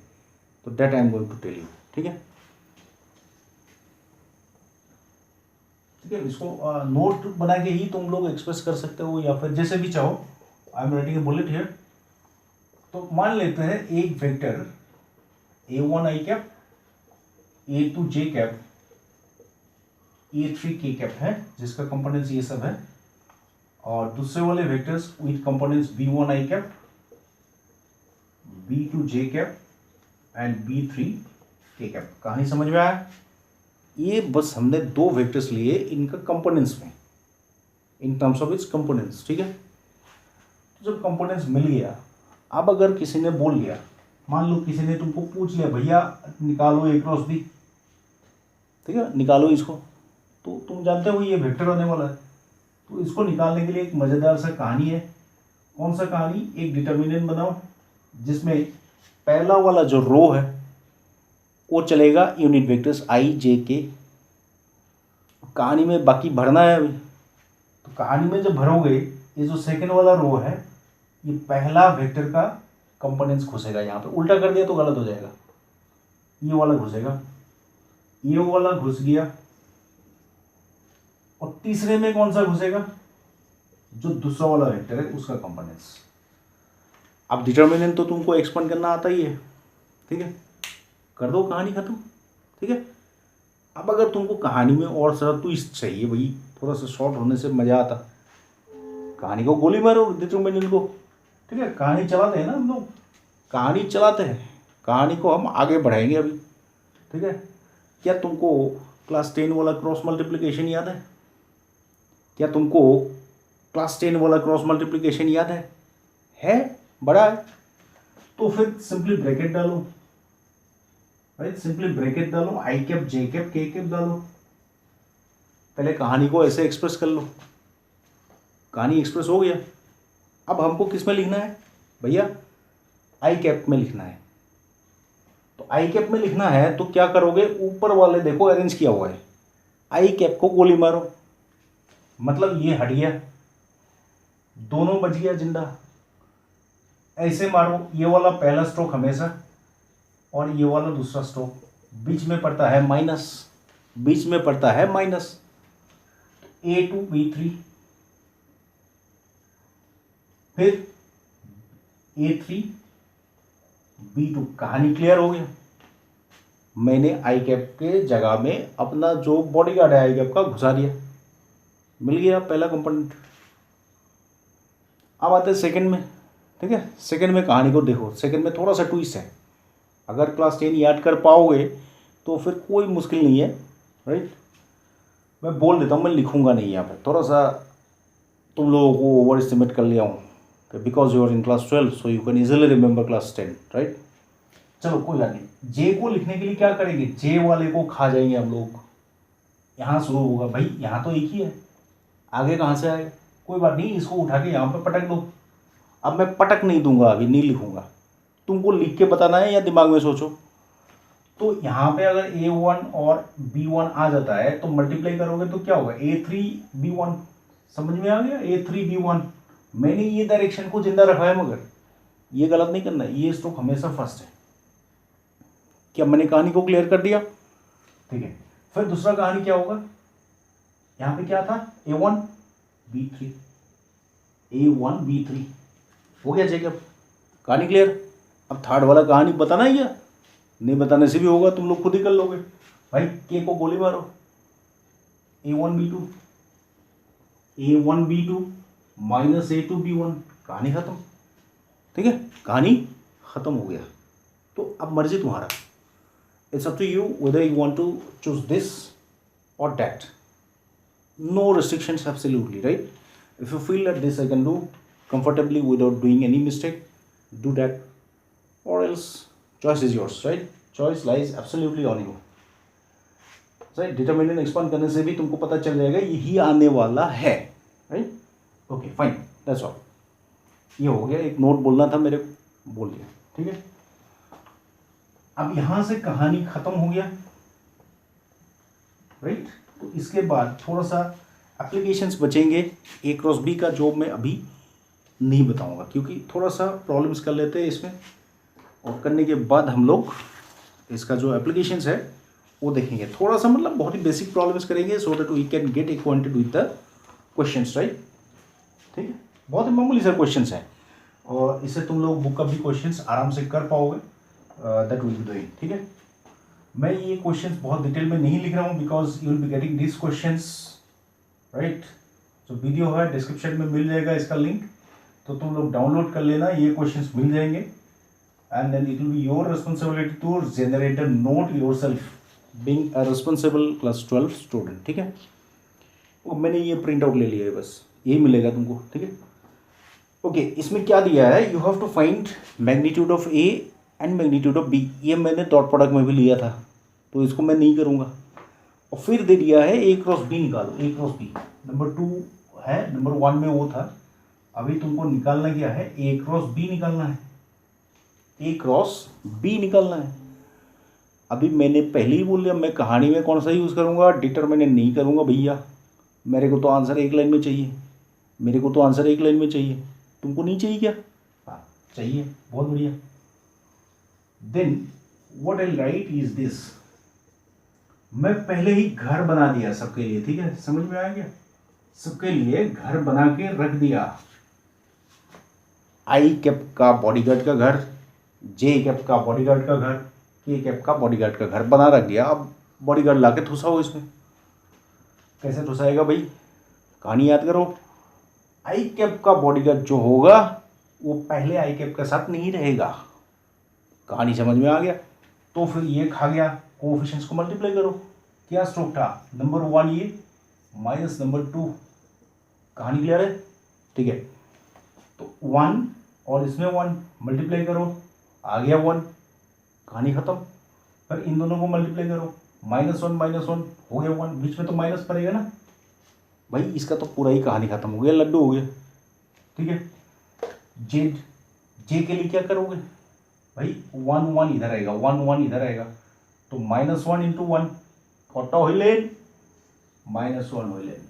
तो that I am going to tell you. ठीक है, ठीक है, इसको नोट बना के ही तुम लोग एक्सप्रेस कर सकते हो या फिर जैसे भी चाहो। I am writing a bullet here. तो मान लेते हैं एक vector A1 i cap, A2 j cap, A3 k cap है जिसका कंपोनेंट्स ये सब है, और दूसरे वाले vectors with components B1 i cap, B2 j cap and B3 k cap. कहानी समझ में आया? ये बस हमने दो वेक्टर्स लिए इनका कंपोनेंट्स में, in terms of its components. ठीक है, तो जब कंपोनेंट्स मिल गया, अब अगर किसी ने बोल लिया, मान लो किसी ने तुमको पूछ लिया भैया निकालो A क्रॉस B, ठीक है, निकालो इसको, तो तुम जानते हो ये वेक्टर होने वाला है। तो इसको निकालने के लिए एक मज़ेदार सा कहानी है। कौन सा कहानी? एक डिटर्मिनेंट बनाओ जिसमें पहला वाला जो रो है वो चलेगा unit vectors I J K। कहानी में बाकी भरना है अभी। तो कहानी में जब भरोगे, ये जो सेकंड वाला रो है, ये पहला वेक्टर का कंपोनेंट्स घुसेगा यहाँ पे। उल्टा कर दिया तो गलत हो जाएगा, ये वाला घुसेगा, ये वाला घुस गया, और तीसरे में कौन सा घुसेगा? जो दूसरा वाला वेक्टर है उसका कंपोनेंट्स। अब डिटर्मिनेंट तो तुमको एक्सपेंड करना आता ही है, ठीक है, कर दो, कहानी खत्म। ठीक है, अब अगर तुमको कहानी में और सारा ट्विस्ट चाहिए भाई, थोड़ा सा शॉर्ट होने से मज़ा आता, कहानी को गोली मारो डिटर्मिनेंट को। ठीक है, कहानी चलाते हैं ना हम लोग, कहानी चलाते हैं, कहानी को हम आगे बढ़ाएंगे अभी। ठीक है, क्या तुमको क्लास 10 वाला क्रॉस मल्टीप्लिकेशन याद है? क्या तुमको क्लास 10 वाला क्रॉस मल्टीप्लिकेशन याद है? बड़ा है तो फिर सिंपली ब्रैकेट डालो, राइट, सिंपली ब्रैकेट डालो, आई कैप जे कैप के कैप डालो। पहले कहानी को ऐसे एक्सप्रेस कर लो, कहानी एक्सप्रेस हो गया। अब हमको किस में लिखना है भैया? आई कैप में लिखना है। तो आई कैप में लिखना है तो क्या करोगे? ऊपर वाले देखो अरेंज किया हुआ है, आई कैप को गोली मारो, मतलब ये हट गया, दोनों बच गया जिंदा। ऐसे मारो, ये वाला पहला स्ट्रोक हमेशा और ये वाला दूसरा स्ट्रोक, बीच में पड़ता है माइनस, बीच में पड़ता है माइनस। A2 B3, फिर A3 B2। कहानी क्लियर हो गया? मैंने आई कैप के जगह में अपना जो बॉडीगार्ड है आई कैप का घुसा दिया, मिल गया पहला कंपोनेंट। अब आते हैं सेकंड में। ठीक है, सेकंड में कहानी को देखो, सेकंड में थोड़ा सा ट्विस्ट है। अगर क्लास 10 याद कर पाओगे तो फिर कोई मुश्किल नहीं है, राइट। मैं बोल देता हूँ, मैं लिखूंगा नहीं यहाँ पे, थोड़ा सा तुम लोगों को ओवर एस्टिमेट कर लिया हूँ, because you are in class 12 so you can easily remember class 10, right. चलो कोई बात नहीं, जे को लिखने के लिए क्या करेंगे? जे वाले को खा जाएंगे हम लोग, यहाँ शुरू होगा भाई, यहाँ तो एक ही है, आगे कहाँ से आएगा? कोई बात नहीं, इसको उठा के यहाँ पे पटक दो। अब मैं पटक नहीं दूंगा, अभी नहीं लिखूंगा, तुमको लिख के बताना है या दिमाग में सोचो। तो यहाँ पे अगर A1 और B1 आ जाता है तो मल्टीप्लाई करोगे तो क्या होगा? A3 B1। समझ में आ गया? A3 B1। मैंने ये डायरेक्शन को जिंदा रखा है, मगर ये गलत नहीं करना, ये स्ट्रोक हमेशा फर्स्ट है। क्या मैंने कहानी को क्लियर कर दिया? ठीक है, फिर दूसरा कहानी क्या होगा? यहाँ पे क्या था? A1 B3, A1 B3 हो गया चेकअप, कहानी क्लियर। अब थर्ड वाला कहानी बताना है क्या? नहीं बताने से भी होगा, तुम लोग खुद ही कर लोगे भाई। के को गोली मारो, A1 B2, A1 B2 minus A2 B1, कहानी खत्म। ठीक है, कहानी खत्म हो गया। तो अब मर्जी तुम्हारा, it's up to you whether you want to choose this और that, no restrictions absolutely, right? If you feel that this I can do comfortably without doing any mistake, do that, or else choice is yours, right? Choice lies absolutely on you, right? Determinant expand करने से भी तुमको पता चल जाएगा यही आने वाला है, right? Okay, fine, that's all. ये हो गया, एक नोट बोलना था मेरे को, बोल दिया, ठीक है। अब यहां से कहानी खत्म हो गया, राइट? तो इसके बाद थोड़ा सा एप्लीकेशंस बचेंगे A क्रॉस B का, जो मैं अभी नहीं बताऊंगा क्योंकि थोड़ा सा प्रॉब्लम्स कर लेते हैं इसमें, और करने के बाद हम लोग इसका जो एप्लीकेशंस है वो देखेंगे। थोड़ा सा मतलब बहुत ही बेसिक प्रॉब्लम्स करेंगे so that we can get acquainted with the questions, right. ठीक है, बहुत ही मामूली सर क्वेश्चंस हैं और इससे तुम लोग बुक का भी क्वेश्चंस आराम से कर पाओगे, दैट विल बी डूइंग। ठीक है, मैं ये क्वेश्चंस बहुत डिटेल में नहीं लिख रहा हूँ because you will be getting this questions, right. जो वीडियो है डिस्क्रिप्शन में मिल जाएगा इसका लिंक, तो तुम लोग डाउनलोड कर लेना, ये क्वेश्चंस मिल जाएंगे and then it will be your responsibility to generate a note yourself being a responsible class 12 student. ठीक है, वो मैंने ये प्रिंट आउट ले लिया है, बस यही मिलेगा तुमको। ठीक है, ओके, इसमें क्या दिया है, you have to find magnitude of A and magnitude of B. ये मैंने डॉट प्रोडक्ट में भी लिया था तो इसको मैं नहीं करूँगा। और फिर दे दिया है ए क्रॉस बी निकालो, ए क्रॉस बी। नंबर 2 है, नंबर 1 में वो था, अभी तुमको निकालना क्या है, ए क्रॉस बी निकालना है, ए क्रॉस बी निकालना है। अभी मैंने पहले ही बोल दिया मैं कहानी में कौन सा यूज़ करूँगा, डिटरमिनेंट नहीं करूँगा भैया। मेरे को तो आंसर एक लाइन में चाहिए, मेरे को तो आंसर एक लाइन में चाहिए, तुमको नहीं चाहिए क्या? हाँ चाहिए, बहुत बढ़िया। Then what I write is this, मैं पहले ही घर बना दिया सबके लिए। ठीक है, समझ में आ गया, सबके लिए घर बना के रख दिया। आई कैप का बॉडीगार्ड का घर, जे कैप का बॉडीगार्ड का घर, के कैप का बॉडीगार्ड का घर बना रख दिया। अब बॉडीगार्ड ला के ठुसाओ इसमें। कैसे ठुसाएगा भाई, कहानी याद करो। आई कैप का बॉडीगार्ड जो होगा वो पहले आई कैप के साथ नहीं रहेगा। कहानी समझ में आ गया? तो फिर ये खा गया, कोएफिशिएंट्स को मल्टीप्लाई करो। क्या स्ट्रोक था, नंबर 1 ये माइनस नंबर 2। कहानी क्लियर है? ठीक है, तो 1 और इसमें 1 मल्टीप्लाई करो, आ गया 1, कहानी खत्म। फिर इन दोनों को मल्टीप्लाई करो, -1 हो गया 1, बीच में तो माइनस पड़ेगा ना भाई, इसका तो पूरा ही कहानी खत्म हो गया, लड्डू हो गया। ठीक है, जे के लिए क्या करोगे भाई, 1 इधर आएगा, 1 इधर आएगा, तो -1 इंटू 1 कटा होइलेन -1 होइलेन।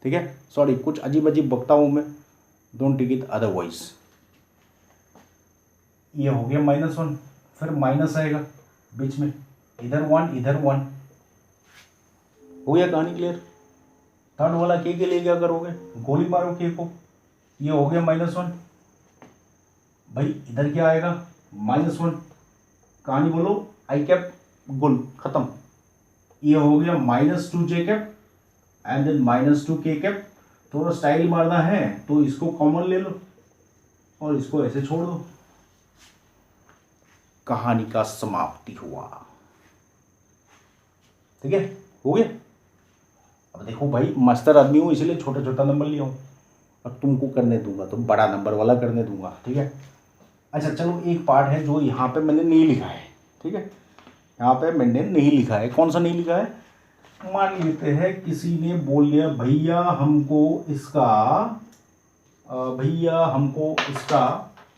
ठीक है, सॉरी कुछ अजीब अजीब बकता हूं मैं, डोंट टेक इट अदरवाइज। ये हो गया -1, फिर माइनस आएगा बीच में, इधर 1 इधर 1, हो गया, कहानी क्लियर। थर्ड वाला के लिए क्या करोगे, गोली मारो के को, ये हो गया -1 भाई, इधर क्या आएगा -1, कहानी बोलो, आई कैप गुल खत्म। ये हो गया -2 जे कैप एंड देन -2 के कैप। थोड़ा स्टाइल मारना है तो इसको कॉमन ले लो और इसको ऐसे छोड़ दो, कहानी का समाप्ति हुआ। ठीक है, हो गया। अब देखो भाई मास्टर आदमी हूँ इसलिए छोटा छोटा नंबर लिया हूँ, अब तुमको करने दूंगा तो बड़ा नंबर वाला करने दूंगा। ठीक है, अच्छा चलो, एक पार्ट है जो यहाँ पे मैंने नहीं लिखा है। ठीक है, यहाँ पे मैंने नहीं लिखा है, कौन सा नहीं लिखा है, मान लेते हैं किसी ने बोल दिया भैया हमको इसका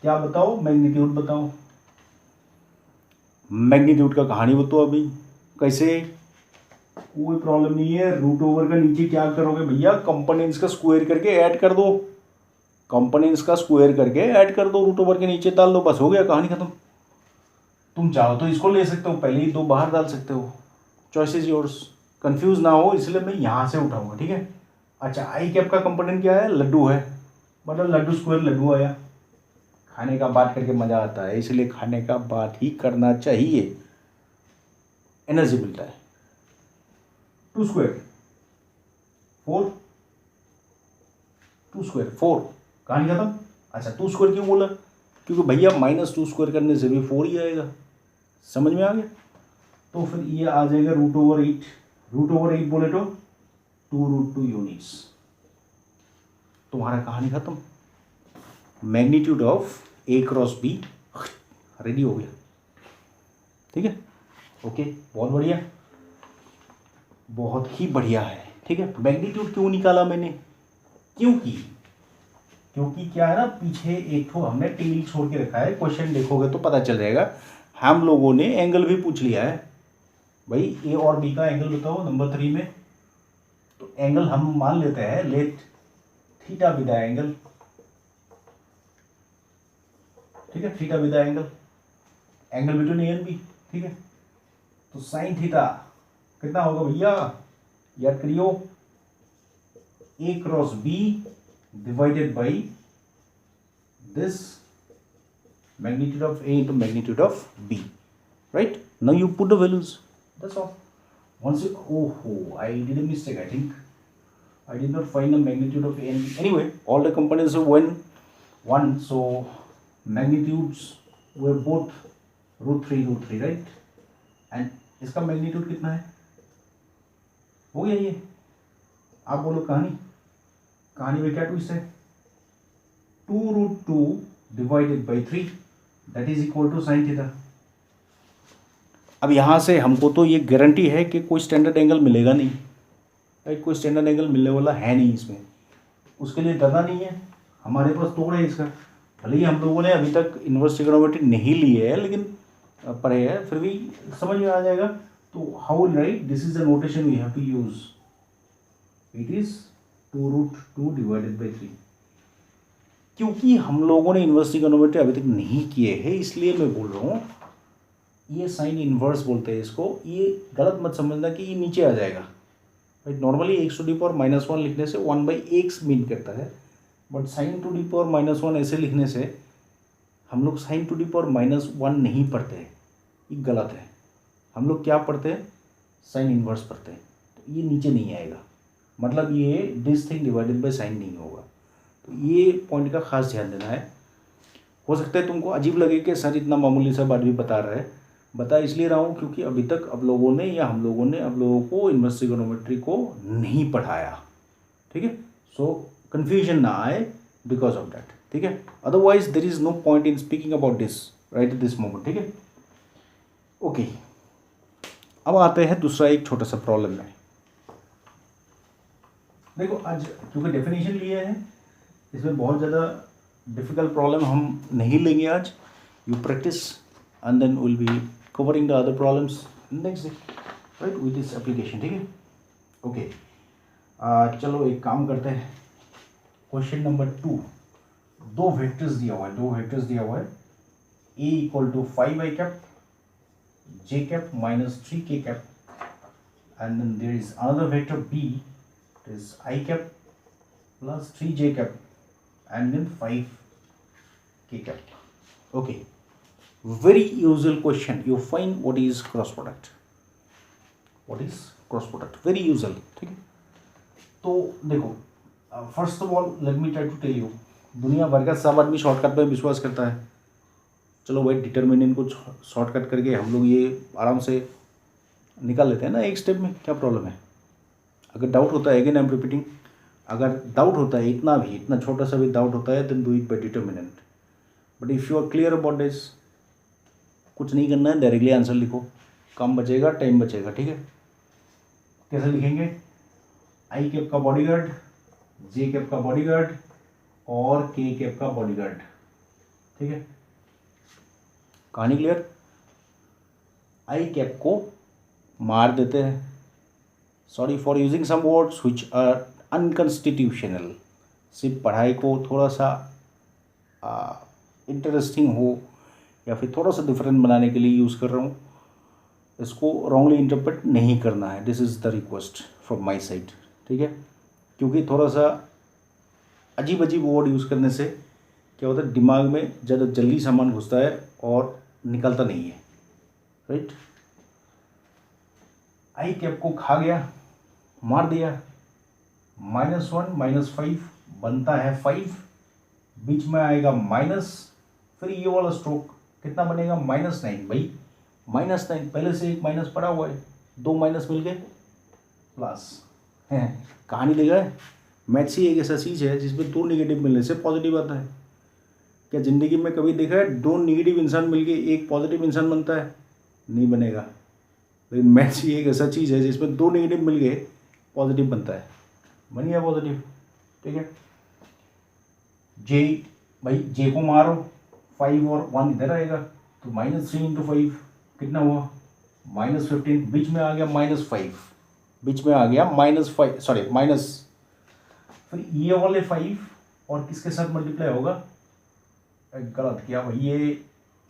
क्या बताओ, मैग्नीट्यूड बताओ। मैग्नीट्यूड का कहानी बताओ अभी, कैसे, कोई प्रॉब्लम नहीं है। रूट ओवर का नीचे क्या करोगे भैया, कंपोनेंट्स का स्क्वायर करके ऐड कर दो, कंपोनेंट्स का स्क्वायर करके ऐड कर दो, रूट ओवर के नीचे डाल दो, बस हो गया, कहानी खत्म। तुम चाहो तो इसको ले सकते हो, पहले ही 2 बाहर डाल सकते हो, चॉइस इज योर्स। कंफ्यूज ना हो इसलिए मैं यहाँ से उठाऊंगा। ठीक है, अच्छा आई कैप का कंपोनेंट क्या है, लड्डू है, मतलब लड्डू स्क्वायर लड्डू आया। खाने का बात करके मज़ा आता है, इसलिए खाने का बात ही करना चाहिए, एनर्जी मिलता है। 2 स्क्वायर 4, 2 स्क्वायर 4, कहानी खत्म। अच्छा 2 स्क्वायर क्यों बोला, क्योंकि भैया -2 स्क्वायर करने से भी 4 ही आएगा, समझ में आ गया। तो फिर ये आ जाएगा √8, √8 बोले तो 2√2 यूनिट्स, तुम्हारा कहानी खत्म। Magnitude of A cross be ready हो गया। ठीक है, ओके, बहुत बढ़िया, बहुत ही बढ़िया है। ठीक है, मैग्नीट्यूड क्यों निकाला मैंने, क्योंकि क्या है ना, पीछे एक तो हमने टेबल छोड़ के रखा है, क्वेश्चन देखोगे तो पता चल जाएगा। हम लोगों ने एंगल भी पूछ लिया है भाई, ए और बी का एंगल बताओ नंबर 3 में, तो एंगल हम मान लेते हैं लेट थीटा विद एंगल। ठीक है, theta with angle between A and B. ठीक है, तो साइन थीटा कितना होगा भैया, याद करियो, A cross B divided by this magnitude of A into magnitude of B, right? Now you put the values, that's all. Once you, I did a mistake, I think I did not find the magnitude of A and B. Anyway, all the components are one, so magnitudes were both √3, right? And इसका magnitude कितना है, हो गया ये, आप बोलो कहानी में क्या ट्विस्ट है, 2√2 divided by 3 that is equal to sine theta. अब यहाँ से हमको तो ये गारंटी है कि कोई स्टैंडर्ड एंगल मिलेगा नहीं, राइट? कोई स्टैंडर्ड एंगल मिलने वाला है नहीं इसमें, उसके लिए डरना नहीं है, हमारे पास तोड़ है इसका। भले ही हम लोगों ने अभी तक इन्वर्स ट्रिग्नोमेट्री नहीं ली है, लेकिन पढ़े है, फिर भी समझ में आ जाएगा। तो how will write, this is the notation we have to use, it is 2√2 divided by 3। क्योंकि हम लोगों ने इन्वर्स ट्रिग्नोमेट्री अभी तक नहीं किए हैं, इसलिए मैं बोल रहा हूँ ये साइन इन्वर्स बोलते हैं इसको, ये गलत मत समझना कि ये नीचे आ जाएगा, राइट? नॉर्मली x⁻⁻1 लिखने से 1/x मीन करता है, बट sin⁻⁻1 ऐसे लिखने से हम लोग sin⁻⁻1 नहीं पढ़ते हैं, ये गलत है। हम लोग क्या पढ़ते हैं, साइन इन्वर्स पढ़ते हैं, तो ये नीचे नहीं आएगा, मतलब ये this thing divided by sine नहीं होगा। तो ये पॉइंट का खास ध्यान देना है। हो सकता है तुमको अजीब लगे कि सर इतना मामूली सा बात भी बता रहा है, बता इसलिए रहा हूँ क्योंकि अभी तक हम लोगों ने आप लोगों को इन्वर्स ट्रिग्नोमेट्री को नहीं पढ़ाया, ठीक है? सो कन्फ्यूजन ना आए बिकॉज ऑफ दैट, ठीक है? Otherwise there is no point in speaking about this right at this moment, ठीक है? ओके, अब आते हैं दूसरा एक छोटा सा प्रॉब्लम में। देखो आज क्योंकि डेफिनेशन लिए हैं, इसमें बहुत ज़्यादा डिफ़िकल्ट प्रॉब्लम हम नहीं लेंगे आज। You practice and then will be covering the other problems next day, right, with this application, ठीक है? ओके, चलो एक काम करते हैं। क्वेश्चन नंबर 2, दो वेक्टर्स दिया हुआ है, A equal to 5i cap, j cap minus 3k cap, and then there is another vector b, it is I cap plus 3j cap and then 5k cap. Okay, very usual question. You find what is cross product. Very usual, ठीक है? तो देखो, first of all let me try to tell you, दुनिया भर का सब आदमी शॉर्टकट पे विश्वास करता है। चलो भाई, डिटर्मिनेंट को शॉर्टकट करके हम लोग ये आराम से निकाल लेते हैं ना एक स्टेप में, क्या प्रॉब्लम है? अगर डाउट होता है, अगेन आई एम रिपीटिंग, अगर डाउट होता है इतना छोटा सा भी डाउट होता है, then do it by determinant. But if you are clear about this, कुछ नहीं करना है, डायरेक्टली आंसर लिखो, कम बचेगा, टाइम बचेगा, ठीक है? कैसे लिखेंगे? आई कैप का बॉडीगार्ड, जे कैप का बॉडीगार्ड और के कैप का बॉडीगार्ड, ठीक है? कहानी क्लियर? आई कैप को मार देते हैं, sorry for using some words which are unconstitutional, सिर्फ पढ़ाई को थोड़ा सा इंटरेस्टिंग हो या फिर थोड़ा सा डिफरेंट बनाने के लिए यूज़ कर रहा हूँ, इसको रॉन्गली इंटरप्रेट नहीं करना है। This is the request from my side, ठीक है? क्योंकि थोड़ा सा अजीब वर्ड यूज़ करने से क्या होता है, दिमाग में ज़्यादा जल्दी सामान घुसता है और निकलता नहीं है, राइट? आई कैप को खा गया, मार दिया, -1 -5 बनता है 5, बीच में आएगा माइनस, फिर ये वाला स्ट्रोक कितना बनेगा, -9। भाई -9 पहले से एक माइनस पड़ा हुआ है, 2 माइनस मिल गए प्लस है। कहानी देखा है? मैथ्स ही एक ऐसा चीज़ है जिसमें 2 नेगेटिव मिलने से पॉजिटिव आता है। क्या ज़िंदगी में कभी देखा है 2 नेगेटिव इंसान मिलके एक पॉजिटिव इंसान बनता है? नहीं बनेगा। लेकिन मैथ्स ही एक ऐसा चीज़ है जिसमें 2 नेगेटिव मिल गए पॉजिटिव बनता है, बन गया पॉजिटिव, ठीक है? जे को मारो, 5 और 1 इधर आएगा, तो -3 × 5 कितना हुआ, -15, बीच में आ गया -5, बीच में आ गया -5, सॉरी माइनस, फिर ये वाले 5 और किसके साथ मल्टीप्लाई होगा, गलत किया भाई,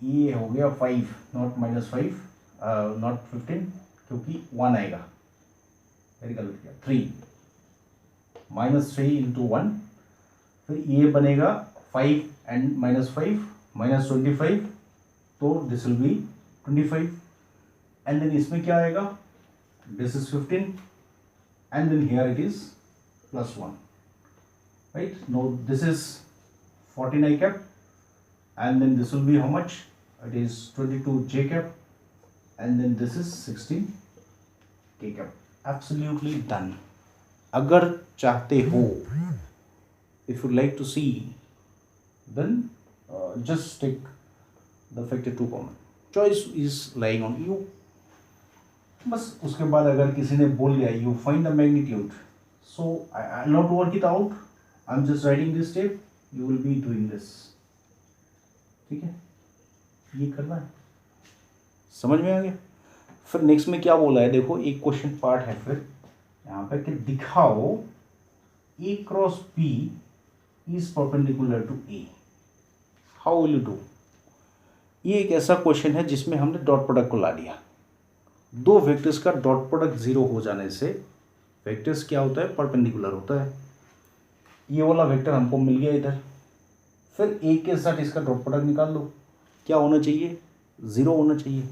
ये हो गया 5 नॉट -5, नॉट 15 क्योंकि 1 आएगा, मेरी गलत किया, 3 -3 इंटू 1, फिर ये बनेगा 5 एंड -5 -25, तो this will be 25, and then इसमें क्या आएगा, this is 15 and then here it is +1, right. No this is 14 I cap and then this will be how much, it is 22 J cap and then this is 16 K cap. Absolutely done. अगर चाहते हो, if you like to see, then just take the factor 2 common. Choice is lying on you. बस उसके बाद अगर किसी ने बोल दिया you find the magnitude, so I'll not work it out, I'm just writing this step, you will be doing this. ठीक है, ये करना है, समझ में आ गया. फिर नेक्स्ट में क्या बोला है, देखो एक क्वेश्चन पार्ट है फिर यहाँ पे कि दिखाओ A cross B is perpendicular to A. How will you do. ये एक ऐसा क्वेश्चन है जिसमें हमने डॉट प्रोडक्ट को ला लिया. दो वेक्टर्स का डॉट प्रोडक्ट जीरो हो जाने से वेक्टर्स क्या होता है, परपेंडिकुलर होता है. ये वाला वेक्टर हमको मिल गया इधर, फिर A के साथ इसका डॉट प्रोडक्ट निकाल लो. क्या होना चाहिए, 0 होना चाहिए.